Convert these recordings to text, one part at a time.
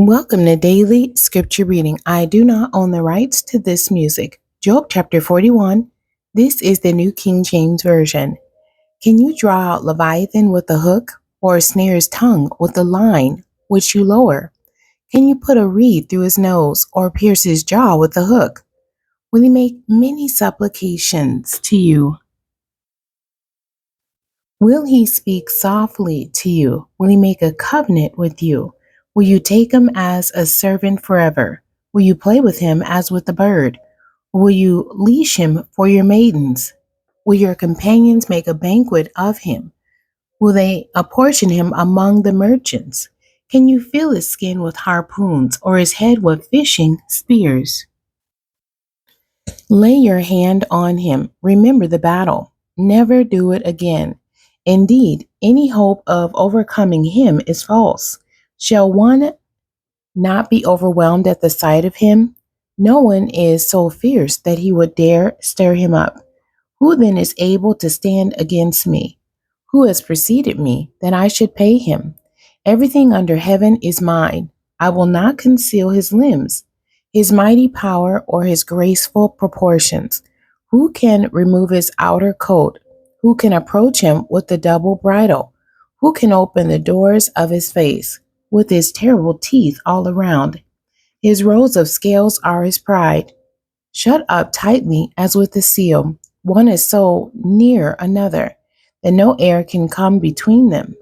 Welcome to Daily Scripture Reading. I do not own the rights to this music. Job chapter 41. This is the New King James Version. Can you draw out Leviathan with a hook, or snare his tongue with a line which you lower? Can you put a reed through his nose, or pierce his jaw with a hook? Will he make many supplications to you? Will he speak softly to you? Will he make a covenant with you? Will you take him as a servant forever? Will you play with him as with a bird? Will you leash him for your maidens? Will your companions make a banquet of him? Will they apportion him among the merchants? Can you fill his skin with harpoons, or his head with fishing spears? Lay your hand on him. Remember the battle. Never do it again. Indeed, any hope of overcoming him is false. Shall one not be overwhelmed at the sight of him? No one is so fierce that he would dare stir him up. Who then is able to stand against me? Who has preceded me that I should pay him? Everything under heaven is mine. I will not conceal his limbs, his mighty power, or his graceful proportions. Who can remove his outer coat? Who can approach him with the double bridle? Who can open the doors of his face with his terrible teeth all around? His rows of scales are his pride, shut up tightly as with a seal. One is so near another that no air can come between them.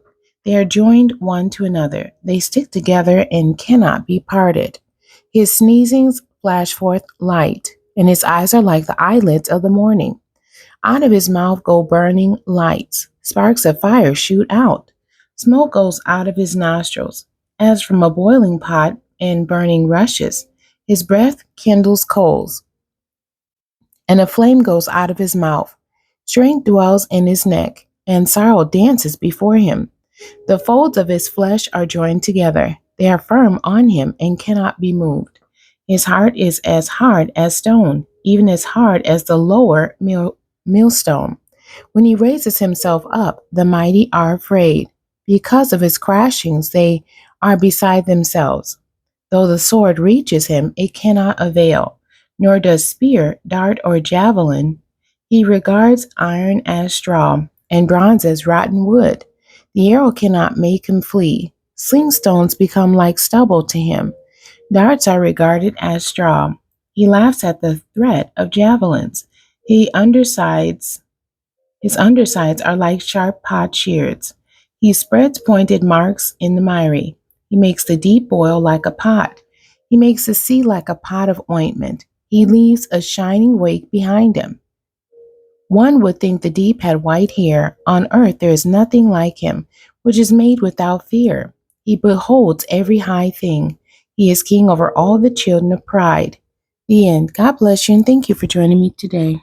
They are joined one to another. They stick together and cannot be parted. His sneezings flash forth light, and his eyes are like the eyelids of the morning. Out of his mouth go burning lights. Sparks of fire shoot out. Smoke goes out of his nostrils, as from a boiling pot and burning rushes. His breath kindles coals, and a flame goes out of his mouth. Strength dwells in his neck, and sorrow dances before him. The folds of his flesh are joined together. They are firm on him and cannot be moved. His heart is as hard as stone, even as hard as the lower millstone. When he raises himself up, the mighty are afraid. Because of his crashings, they are beside themselves. Though the sword reaches him, it cannot avail, nor does spear, dart, or javelin. He regards iron as straw, and bronze as rotten wood. The arrow cannot make him flee. Sling stones become like stubble to him. Darts are regarded as straw. He laughs at the threat of javelins. His undersides are like sharp potsherds. He spreads pointed marks in the miry. He makes the deep boil like a pot. He makes the sea like a pot of ointment. He leaves a shining wake behind him. One would think the deep had white hair. On earth there is nothing like him, which is made without fear. He beholds every high thing. He is king over all the children of pride. The end. God bless you, and thank you for joining me today.